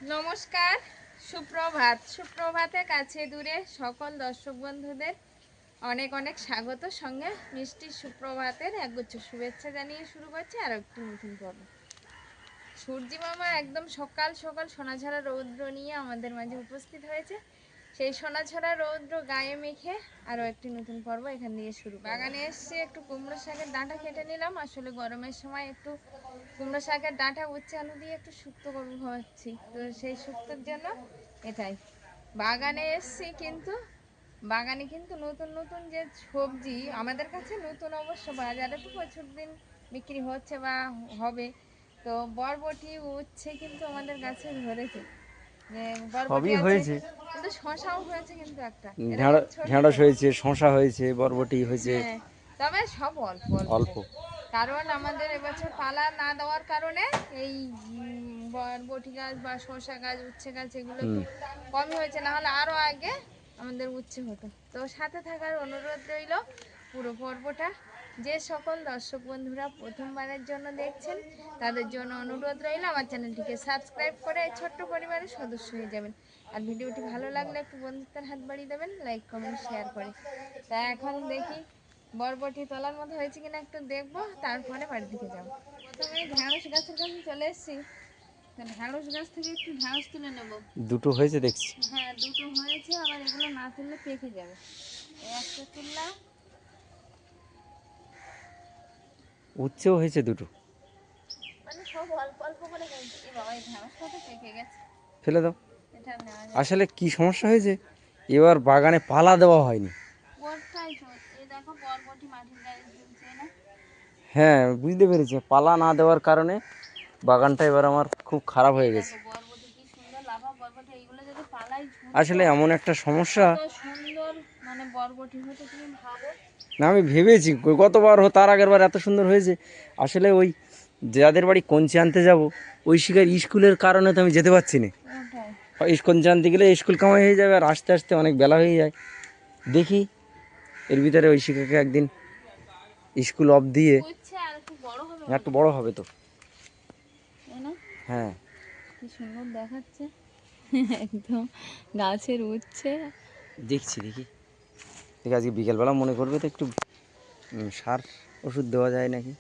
নমস্কার, সুপ্রভাত। সুপ্রভাতে কাছে দূরে সকল দর্শক বন্ধুদের অনেক অনেক স্বাগত, সঙ্গে মিষ্টি সুপ্রভাতের একগুচ্ছ শুভেচ্ছা জানিয়ে শুরু করছি আর একটু নতুন পর্ব। সূর্যি মামা একদম সকাল সকাল সোনাঝরা রৌদ্র নিয়ে আমাদের মাঝে উপস্থিত হয়েছে। সেই সোনাঝরা রৌদ্র গায়ে মেখে আরও একটি নতুন পর্ব এখান দিয়ে শুরু। বাগানে এসছে একটু কুমড়ো শাকের ডাঁটা কেটে নিলাম। আসলে গরমের সময় একটু কুমড়ো শাকের ডাঁটা উচ্ছে আলু দিয়ে একটু শুক্তো করবো ভাবছি, তো সেই শুক্তোর জন্য এটাই বাগানে এসছি। কিন্তু বাগানে কিন্তু নতুন নতুন যে সবজি আমাদের কাছে নতুন, অবশ্য বাজারে তো প্রচুর দিন বিক্রি হচ্ছে বা হবে। তো বরবটি উচ্ছে কিন্তু আমাদের গাছে ধরেছে, বরবটি সবই আছে, হয়েছে। কিন্তু শশাও হয়েছে, কিন্তু একটা এরকম ছোট ঢেঁড়স ছোট। হয়েছে, শসা হয়েছে, বরবটি হয়েছে। হ্যাঁ, তবে সব অল্প অল্প, অল্প। কারণ আমাদের এবছর পালা না দেওয়ার কারণে এই বরবটি গাছ বা শসা গাছ উচ্ছে গাছ এগুলো একটু কমই হয়েছে, না হলে আরও আগে আমাদের উচ্ছে হতো। তো সাথে থাকার অনুরোধ রইল পুরো পর্বটা। যে সকল দর্শক বন্ধুরা প্রথমবারের জন্য দেখছেন তাদের জন্য অনুরোধ রইল আমার চ্যানেলটিকে সাবস্ক্রাইব করে এই ছোট্ট পরিবারের সদস্য হয়ে যাবেন। আর ভিডিওটি ভালো লাগলে একটু বন্ধুত্বের হাত বাড়িয়ে দেবেন, লাইক কমেন্ট শেয়ার করে। তা এখন দেখি বরবটি তোলার মতো হয়েছে কিনা একটু দেখবো, তারপরে বাড়ির দিকে যাবো। প্রথমে ঢ্যাঁড়স গাছের কাছে চলে এসেছি, ঢ্যাঁড়স গাছ থেকে একটু ঢ্যাঁড়স তুলে নেবো। দুটো হয়েছে দেখছি। হ্যাঁ, দুটো হয়েছে, আবার এগুলো না তুললে পেকে যাবে। এই একটা তুললাম। উচ্ছেও হয়েছে দুটো। মানে সব অল্প অল্প করে হয়েছে। এই বাবা, এই ঢ্যাঁড়সটা তো পেকে গেছে, ফেলে দাও। এটা নেওয়া যায়। আসলে কি সমস্যা হয়েছে, এবার বাগানে পালা দেওয়া হয়নি। ওরটাই তো, এই দেখো বরবটি মাটির গায়ে ঝুলছে না। হ্যাঁ, বুঝতে পেরেছি, পালা না দেওয়ার কারণে বাগানটা এবার আমার খুব খারাপ হয়ে গেছে। দেখো বরবটি কি সুন্দর লাফা বরবটি, এইগুলো যদি পালাই আসলে এমন একটা সমস্যা। কত সুন্দর মানে বরবটি হতো তুমি ভাবো। না, আমি ভেবেছি গতবার তার আগের বার এত সুন্দর হয়েছে। আসলে ওই যাদের বাড়ি কঞ্চি আনতে যাব, ওই শিকার স্কুলের কারণে তো আমি যেতে পারছি না। ওটাই, কঞ্চি আনতে গেলে স্কুল কামাই হয়ে যাবে, আর আস্তে আস্তে অনেক বেলা হয়ে যায়। দেখি এর ভিতরে ওই শিকাকে একদিন স্কুল অফ দিয়ে। উচ্ছে আর একটু বড় হবে, একটু বড় হবে তো। তাই না? হ্যাঁ, কি সুন্দর দেখাচ্ছে একদম গাছের উচ্ছে। দেখছি দেখি দেখি আজকে বিকেলবেলা মনে করবে তো একটু সার ওষুধ দেওয়া যায় নাকি।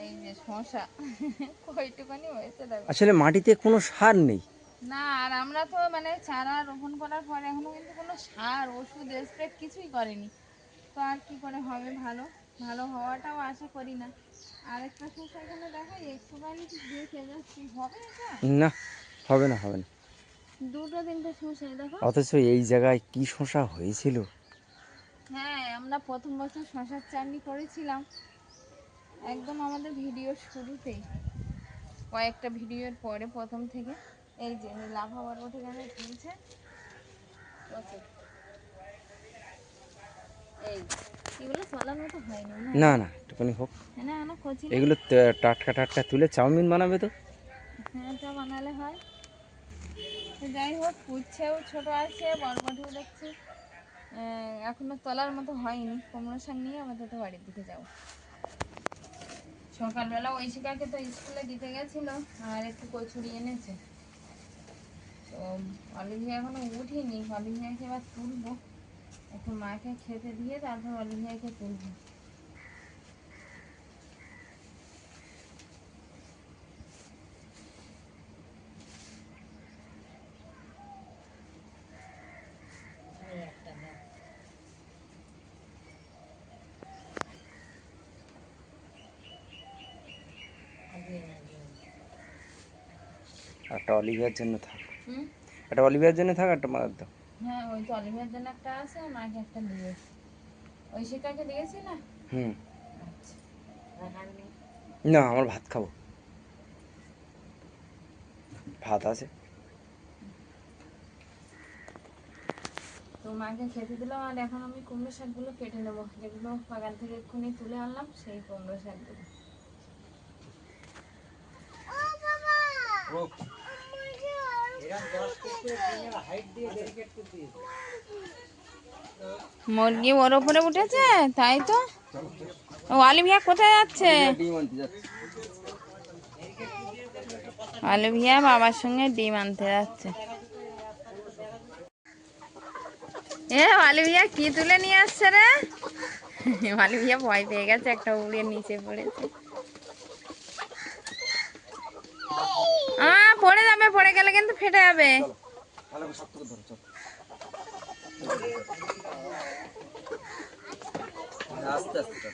এই যে শসা কয়টুকানি হয়েছে দেখো। আসলে মাটিতে কোনো সার নেই। না, আর আমরা তো মানে চারা রোপণ করার পরে এখনো কিন্তু কোনো সার ওষুধ স্প্রে কিছুই করেনি। তো আর কি করে হবে, ভালো ভালো হওয়াটাও আশা করি না। আরেকটা শসা এখানে দেখাই, একটুখানি দেখে যাচ্ছি, হবে এটা? না, হবে না, হবে না। দুটো তিনটে শসা দেখো। অথচ এই জায়গায় কি শসা হয়েছিল। হ্যাঁ, আমরা প্রথম বছর শসার চাটনি করেছিলাম একদম আমাদের ভিডিওর শুরুতেই, কয়েকটা ভিডিওর পরে প্রথম থেকে। এই যে লাভা বরবটি গাছে ঝুলছে প্রচুর। এই এগুলো চলার মতো হয়নি না? না না, একটুখানি হোক। না না, কচি না। এগুলো টাটকা টাটকা তুলে চাউমিন বানাবে তো। হ্যাঁ, তা বানালে হয়। তো যাই হোক, উচ্ছেও ছোট আছে, বরবটিও দেখছি এখনো তোলার মতো হয়নি। কুমড়ো শাক নিয়ে আমাদের তো বাড়ির দিকে যাবো। সকালবেলা ঐশিকাকে তো স্কুলে দিতে গেছিল, আর একটু কচুরি এনেছে। তো অলিভিয়া এখনো উঠিনি, অলিভিয়াকে এবার তুলবো, একটু মাকে খেতে দিয়ে তারপর অলিভিয়াকে তুলবো। একটা অলিভিয়ার জন্য থাক, হুম, একটা অলিভিয়ার জন্য থাক, একটা মার দাও। হ্যাঁ, ওই তো অলিভিয়ার জন্য একটা আছে, আর মাকে একটা দিয়েছি। ঐশিকাকে দিয়েছি না? হুম। আচ্ছা, না, আমার ভাত খাবো, ভাত আছে। তো মাকে খেতে দিলাম, আর এখন আমি কুমড়ো শাকগুলো কেটে নেবো, যেগুলো বাগান থেকে এক্ষুনি তুলে আনলাম, সেই কুমড়ো শাকগুলো। মুরগি ওর ওপরে উঠেছে, তাই তো। ও অলিভিয়া কোথায় যাচ্ছে? অলিভিয়া বাবার সঙ্গে ডিম আনতে যাচ্ছে। এ অলিভিয়া কি তুলে নিয়ে আসছে রে? অলিভিয়া ভয় পেয়ে গেছে, একটা উড়ে নিচে পড়েছে। পড়ে যাবে, পড়ে গেলে কিন্তু ফেটে যাবে। আস্তে আস্তে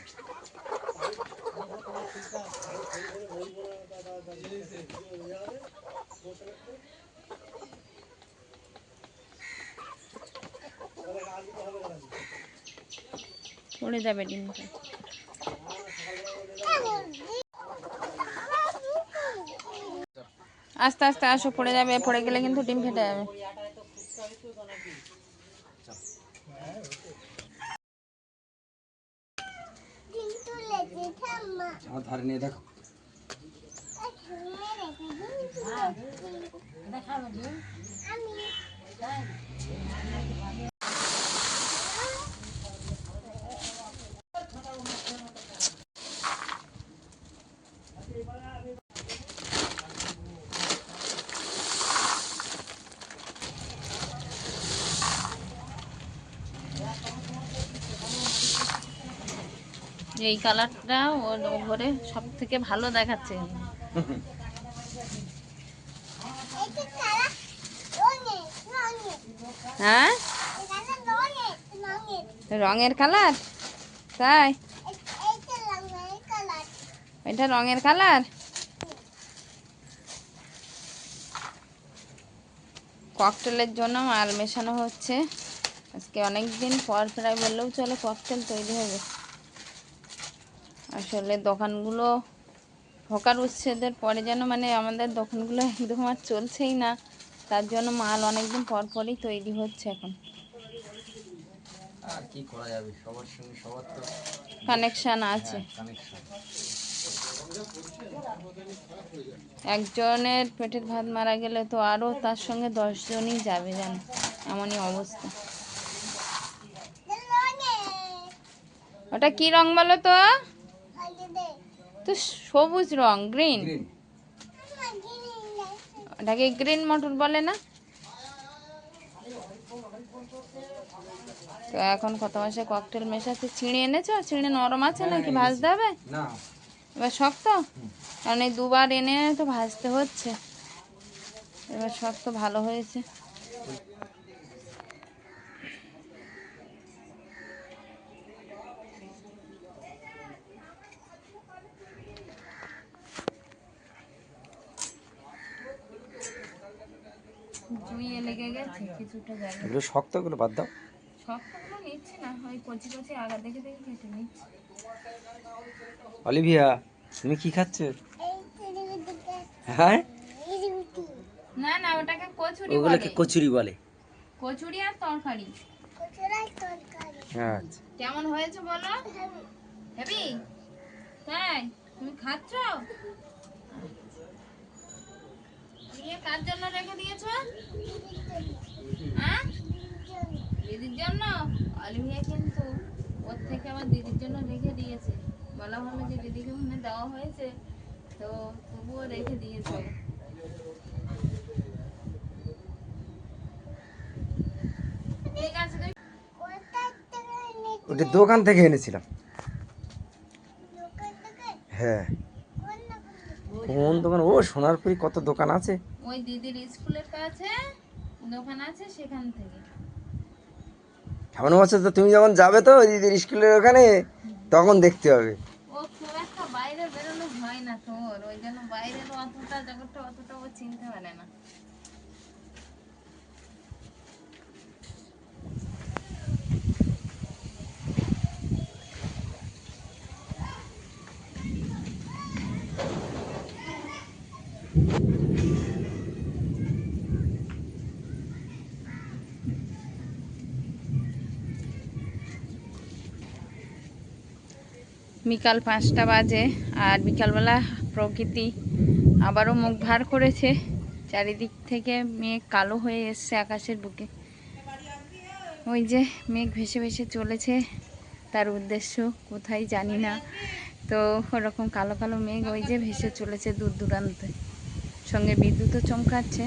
পড়ে যাবে ডিমটা। আস্তে আস্তে আসো, পড়ে যাবে, পড়ে গেলে কিন্তু ডিম ফেটে যাবে। আমার ধারে নিয়ে দেখো। এই কালারটা ওর ওপরে সব থেকে ভালো দেখাচ্ছে। হ্যাঁ, রঙের কালার, তাই এটা রঙের কালার। ককটেলের জন্য মাল মেশানো হচ্ছে। আজকে অনেক দিন পর, প্রায় বললেও চলে, ককটেল তৈরি হবে। আসলে দোকানগুলো হকার উচ্ছেদের পরে যেন মানে আমাদের দোকানগুলো একদম আর চলছেই না, তার জন্য মাল অনেকদিন পর পরই তৈরি হচ্ছে এখন। আর কি করা যাবে, সবার সঙ্গে সবার তো কানেকশান আছে। কানেকশন। একজনের পেটের ভাত মারা গেলে তো আরও তার সঙ্গে 10 জনই যাবে, যেন এমনই অবস্থা। ওটা কি রং বলো তো? তো সবুজ রং, গ্রিন। ওটাকে গ্রিন মটর বলে না? তো এখন কত মাসে ককটেল মেশাচ্ছে। ছিঁড়ে এনেছো? ছিঁড়ে নরম আছে নাকি ভাজতে হবে? না, এবার শক্ত, কারণ এই দুবার এনে তো ভাজতে হচ্ছে। এবার শক্ত ভালো হয়েছে। জুইয়ে লেগে গেছে কিছুটা জায়গা। এগুলো শক্তগুলো বাদ দাও। শক্তগুলো নিচ্ছি না, ওই কচি কচি আগা দেখে দেখে কেটে নিচ্ছি। অলিভিয়া, তুমি কি খাচ্ছ? হ্যাঁ, না না, ওটাকে কচুরি ওগুলোকে বলে। কচুরি বলে। কচুরি আর তরকারি। আচ্ছা, কেমন হয়েছে বলো? হেবি? তাই তুমি খাচ্ছ? নিয়ে কার জন্য রেখে দিয়েছো? হ্যাঁ, দিদির জন্য। অলিভিয়া কিন্তু ওর থেকে আমার দিদির জন্য রেখে দিয়েছে। বলা হলো যে দিদিকে মনে দেওয়া হয়েছে, তো তবুও রেখে দিয়েছে। ঠিক আছে, তুমি ওটা দোকান থেকে এনেছিলাম। হ্যাঁ, কোন দোকান? ও সোনারপুরি কত দোকান আছে। ওই দিদির স্কুলের কাছে দোকান আছে, সেখান থেকে। সামনে বছর তো তুমি যখন যাবে তো ওই দিদির স্কুলের ওখানে, তখন দেখতে হবে। ও খুব একটা বাইরে বেরোনো হয় না তোর, ওই জন্য বাইরের অতটা জগৎটা অতটা ও চিনতে পারে না। বিকাল 5টা বাজে, আর বিকালবেলা প্রকৃতি আবারও মুখ ভার করেছে। চারিদিক থেকে মেঘ কালো হয়ে এসছে আকাশের বুকে। ওই যে মেঘ ভেসে ভেসে চলেছে, তার উদ্দেশ্য কোথায় জানি না, তো ওরকম কালো কালো মেঘ ওই যে ভেসে চলেছে দূর দূরান্তে, সঙ্গে বিদ্যুৎও চমকাচ্ছে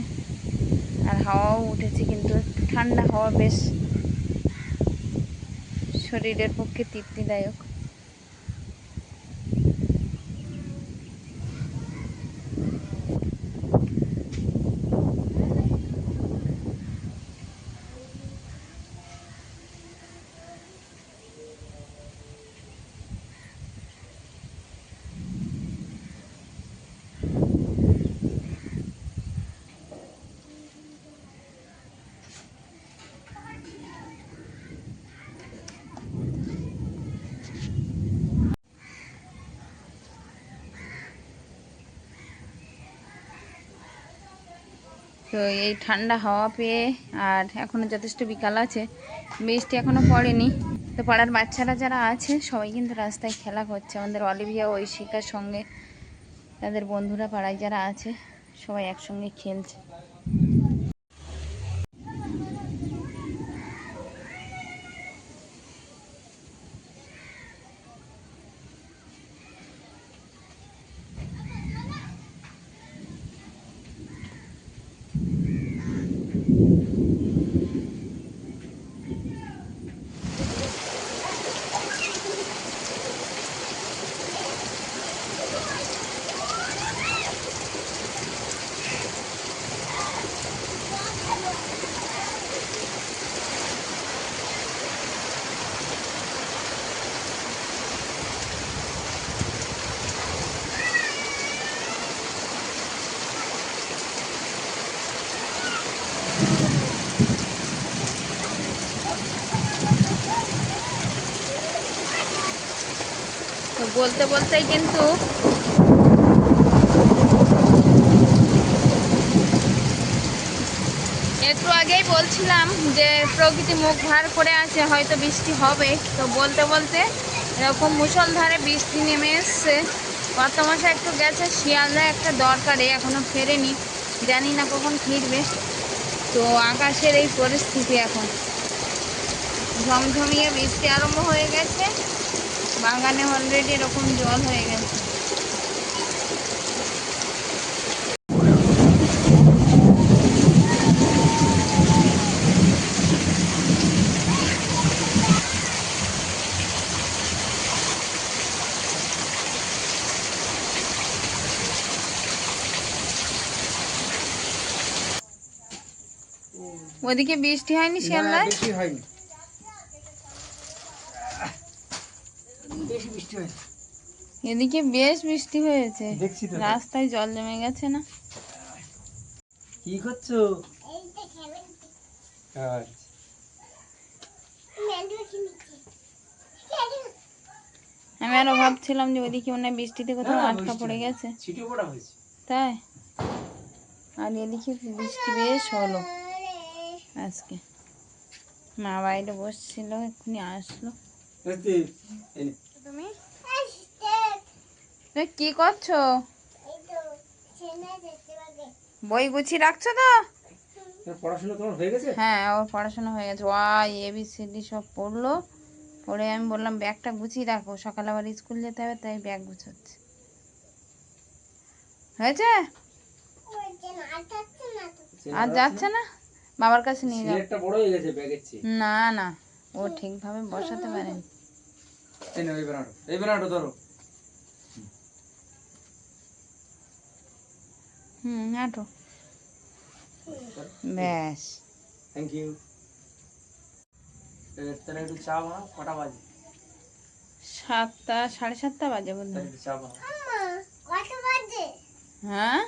আর হাওয়াও উঠেছে, কিন্তু একটু ঠান্ডা হাওয়া, বেশ শরীরের পক্ষে তৃপ্তিদায়ক। তো এই ঠান্ডা হাওয়া পেয়ে, আর এখনও যথেষ্ট বিকাল আছে, বৃষ্টি এখনও পড়েনি, তো পাড়ার বাচ্চারা যারা আছে সবাই কিন্তু রাস্তায় খেলা করছে। আমাদের অলিভিয়া ঐশিকার সঙ্গে তাদের বন্ধুরা পাড়ায় যারা আছে সবাই একসঙ্গে খেলছে। তো বলতে বলতেই কিন্তু একটু আগেই বলছিলাম যে প্রকৃতি মুখ ভার করে আছে, হয়তো বৃষ্টি হবে। তো বলতে বলতে এরকম মুষলধারে বৃষ্টি নেমে এসছে। কর্তামশা একটু গেছে শিয়ালদা একটা দরকারে, এখনো ফেরেনি, জানি না কখন ফিরবে। তো আকাশের এই পরিস্থিতি, এখন ঝমঝমিয়ে বৃষ্টি আরম্ভ হয়ে গেছে, বাগানে অলরেডি এরকম জল হয়ে গেছে। ওদিকে বৃষ্টি হয়নি শিয়ালদায়? বেশি হয়নি, বেশি বৃষ্টি হয়নি। এদিকে বেশ বৃষ্টি হয়েছে, দেখছি তো। রাস্তায় জল জমে গেছে না? কি করছো? আমি আরো ভাবছিলাম যে ওইদিকে মনে হয় বৃষ্টিতে কোথাও আটকা পড়ে গেছে, ছিটে পড়া হয়েছে। তাই। আর এদিকে বৃষ্টি বেশ হলো আজকে। মা বাইরে বসছিল, এক্ষুনি আসলো। তুমি তুমি কি করছো? বই গুছিয়ে রাখছো তো? পড়াশোনা তোমার হয়ে গেছে? হ্যাঁ, ওর পড়াশোনা হয়ে গেছে। ABCD সব পড়লো, পড়ে আমি বললাম ব্যাগটা গুছিয়ে রাখো, সকালে আবার স্কুল যেতে হবে, তাই ব্যাগ গুছোচ্ছে। হয়েছে? আর যাচ্ছে না, বাবার কাছে নিয়ে যাও। সিলেটটা বড় হয়ে গেছে ব্যাগের চেয়ে। না না, ও ঠিকভাবে বসাতে পারেনি। এই নাও, এই বেনাটো ধরো। হাঁটো। ব্যাস। Thank you. তাহলে একটু চা বানাও। কটা বাজে? 7টা, 7:30 বাজে বোধ হয়। একটু চা বানাও। হ্যাঁ,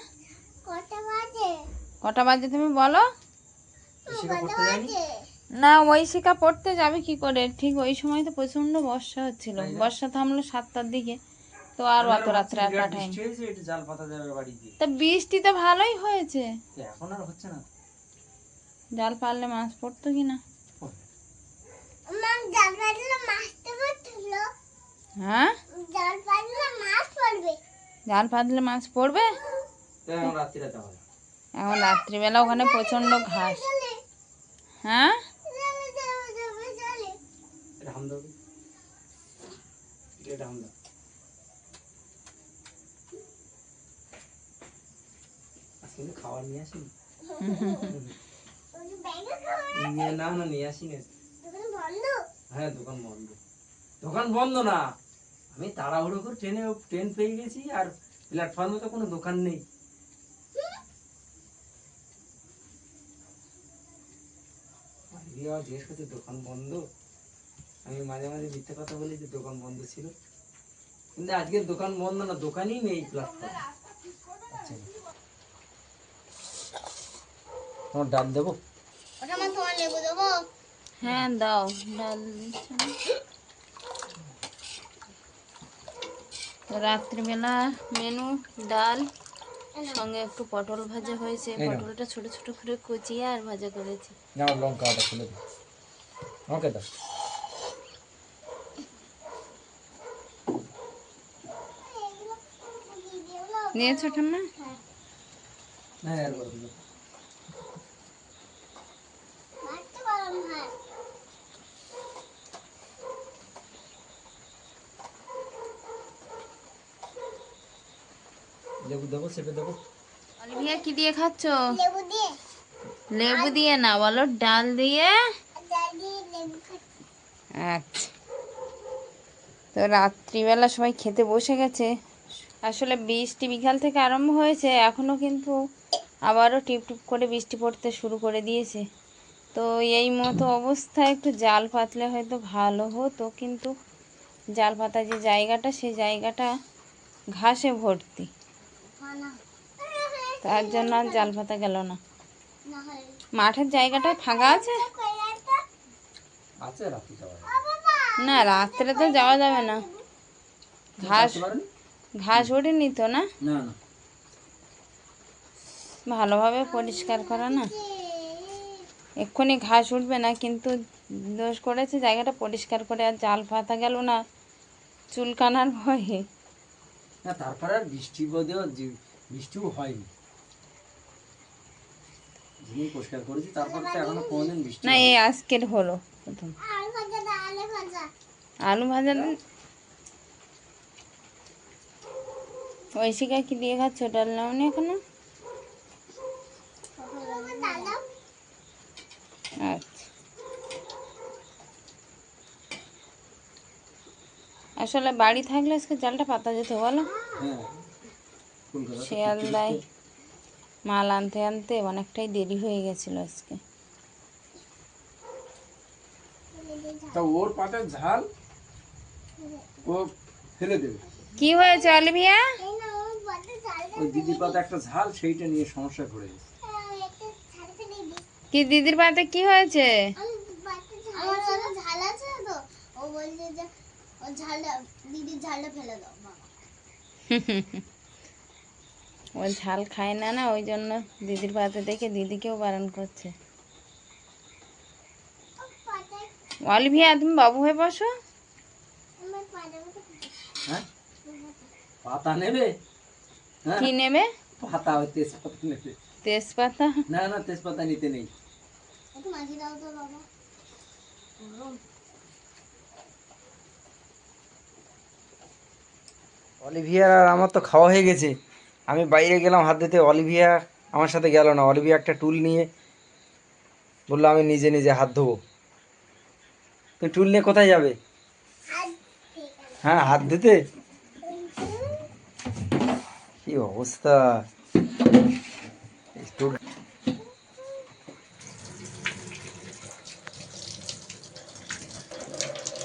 কটা বাজে তুমি বলো? শিখা পড়তে যায়নি? না, ঐশিকা পড়তে যাবে কি করে? ঠিক ওই সময় তো প্রচন্ড বর্ষা হচ্ছিল, বর্ষা থামলো 7টার দিকে, তো আর অত রাত্রে আর পাঠায়নি। একটু জাল পাতা যাবে বাড়ি গিয়ে। তা বৃষ্টি তো ভালোই হয়েছে, এখন আর হচ্ছে না। জাল পারলে মাছ পড়তো কিনা। হ্যাঁ, জাল পাতলে মাছ পড়বে। এখন রাত্রিরে তাহলে, এখন রাত্রিবেলা ওখানে প্রচন্ড ঘাস। হ্যাঁ, এটা হাম দাও, এটা হাম দাও। কিন্তু খাবার নিয়ে আসিনি। না না নিয়ে আসিনি। হ্যাঁ দোকান বন্ধ। দোকান বন্ধ না, আমি তাড়াহুড়ো করে ট্রেন পেয়ে গেছি, আর প্ল্যাটফর্মে তো কোনো দোকান নেই। জিজ্ঞেস করছে দোকান বন্ধ, আমি মাঝে মাঝে মিথ্যে কথা বলি যে দোকান বন্ধ ছিল, কিন্তু আজকে দোকান বন্ধ না, দোকানই নেই প্ল্যাটফর্মে। আচ্ছা তোমার ডাল দেবো? হ্যাঁ দাও, ডাল দিচ্ছ না? তো রাত্রিবেলা মেনু ডাল, সঙ্গে একটু পটল ভাজা হয়েছে। এই নাও। পটলটা ছোট ছোট করে কুচিয়ে আর ভাজা করেছি। নাও লঙ্কাটা খুলে দিই, আমাকে দাও। নিয়েছো ঠাম্মা? হ্যাঁ আর বলো দিও। লেবু দেবো, সেপে দেবো? অলিভিয়া কি দিয়ে খাচ্ছ? লেবু দিয়ে না, বলো ডাল দিয়ে। আচ্ছা, তো রাত্রিবেলা সবাই খেতে বসে গেছে। আসলে বৃষ্টি বিকাল থেকে আরম্ভ হয়েছে, এখনো কিন্তু আবারও টিপ টিপ করে বৃষ্টি পড়তে শুরু করে দিয়েছে। তো এই মতো অবস্থায় একটু জাল পাতলে হয়তো ভালো হতো, কিন্তু জাল পাতা যে জায়গাটা, সেই জায়গাটা ঘাসে ভর্তি, তার জন্য আর জাল পাতা গেল না। মাঠের জায়গাটা ফাঁকা আছে। আছে, রাত্রি যাওয়া না, রাত্রে তো যাওয়া যাবে না, ঘাস ঘাস ওঠেনি তো না? না না, ভালোভাবে পরিষ্কার করা না, এক্ষুনি ঘাস উঠবে না, কিন্তু দোষ করেছে জায়গাটা পরিষ্কার করে আর জাল পাতা গেল না চুলকানার ভয়ে। না তারপরে আর বৃষ্টি বোধেও বৃষ্টিও হয়নি, যিনি পরিষ্কার করেছি তারপরে তো এখনো কোনোদিন বৃষ্টি না, হয়নি। এই আজকের হলো প্রথম। আলু ভাজা ঐশিকা কি দিয়ে খাচ্ছ? ডাল নাওনি এখনো? আচ্ছা, আসলে বাড়ি থাকলে আজকে জালটা পাতা যেত বলো। হ্যাঁ কলকাতা তো শিয়ালদায় মাল আনতে আনতে অনেকটাই দেরি হয়ে গেছিল আজকে। তা ওর পাতার ঝাল ও ফেলে দেবে। কি হয়েছে অলিভিয়া? ওই দিদির পাতা একটা ঝাল, সেইটা নিয়ে সমস্যা পড়ে গেছে। কি দিদির পাতে কি হয়েছে? ও ঝাল খায় না, না ওই জন্য দিদির পাতে দেখে দিদিকেও বারণ করছে। অলিভিয়া তুমি বাবু হয়ে বসো। হ্যাঁ পাতা নেবে? হ্যাঁ কি নেবে? পাতা, ওই তেজপাতা নেবে। তেজপাতা? না না তেজপাতা নিতে নেই। অলিভিয়া আর আমার তো খাওয়া হয়ে গেছে, আমি বাইরে গেলাম হাত ধুতে, অলিভিয়া আমার সাথে গেল না। অলিভিয়া একটা টুল নিয়ে বললো আমি নিজে নিজে হাত ধোবো। তুমি টুল নিয়ে কোথায় যাবে? হ্যাঁ হাত ধুতে। কি অবস্থা! এই টুল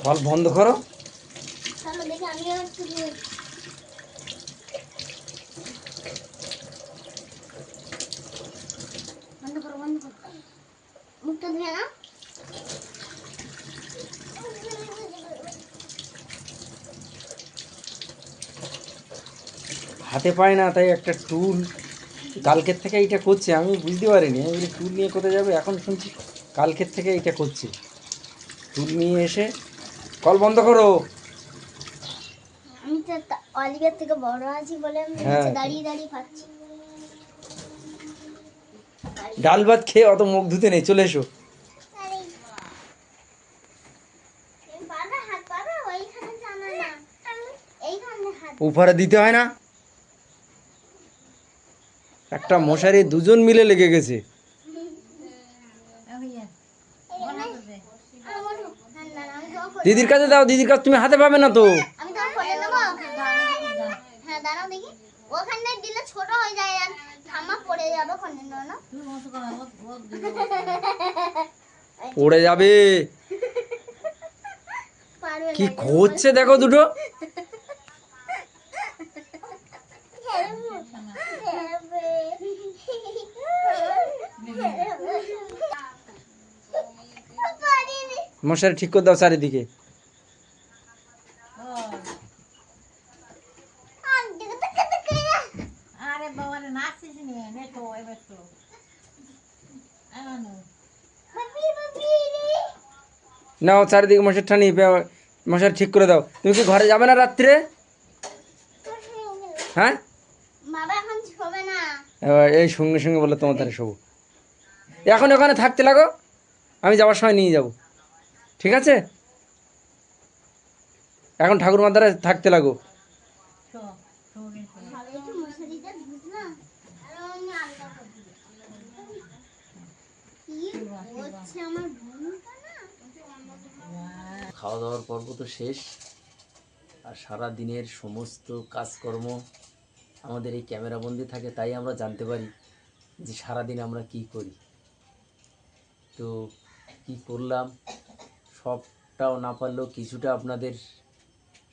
বল বন্ধ করো। হাতে পায় না, তাই একটা টুল কালকের থেকে এইটা করছে, আমি বুঝতে পারিনি। আমি বলি টুল নিয়ে কোথায় যাবে, এখন শুনছি কালকের থেকে এইটা করছে। টুল নিয়ে এসে কল বন্ধ করো। আমি তো অলিভিয়ার থেকে বড় আছি বলে আমি হ্যাঁ। নিচে দাঁড়িয়ে দাঁড়িয়ে খাচ্ছি। ডাল ভাত খেয়ে অত মুখ ধুতে নেই, চলে এসো। বাবা হাত বাবা ওইখানে জানা না, এইখানে হাত। উপরে দিতে হয় না? একটা মশারি দুজন মিলে লেগে গেছে। দিদির কাছে দাও, দিদির কাছে তুমি হাতে পাবে না তো। আমি তোমার ফোনে দেবো। হ্যাঁ দাঁড়াও দেখি, ওখানে দিলে ছোট হয়ে যায় আর ঠাম্মা পড়ে যাবে ফোনে না। পড়ে যাবে। পারবে কি করছে দেখো দুটো। মশারি ঠিক করে দাও চারিদিকে। আরে বাবা রে নাচছিস নিয়ে নে তো এবার তো আনো নাও চারিদিকে মশারি টানি, মশারি ঠিক করে দাও। তুমি কি ঘরে যাবে না রাত্রে? হ্যাঁ, বাবা এখন শোবে না। এই সঙ্গে সঙ্গে বলে তোমার ধারে শোবো। এখন ওখানে থাকতে লাগো, আমি যাওয়ার সময় নিয়ে যাব, ঠিক আছে? এখন ঠাকুরমার ধারে থাকতে লাগো। শো শো শো ভালো একটু মশারিটা ধুস না, আর আমি আলগা করে দিই। কি হচ্ছে আমার বোনটা না? খাওয়া দাওয়ার পর্ব তো শেষ, আর সারা দিনের সমস্ত কাজকর্ম আমাদের এই ক্যামেরাবন্দি থাকে, তাই আমরা জানতে পারি যে সারাদিন আমরা কি করি। তো কি করলাম সবটাও না পারলেও কিছুটা আপনাদের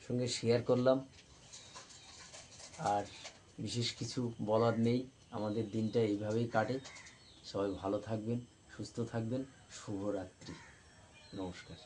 সঙ্গে শেয়ার করলাম। আর বিশেষ কিছু বলার নেই, আমাদের দিনটা এইভাবেই কাটে। সবাই ভালো থাকবেন, সুস্থ থাকবেন। শুভরাত্রি, নমস্কার।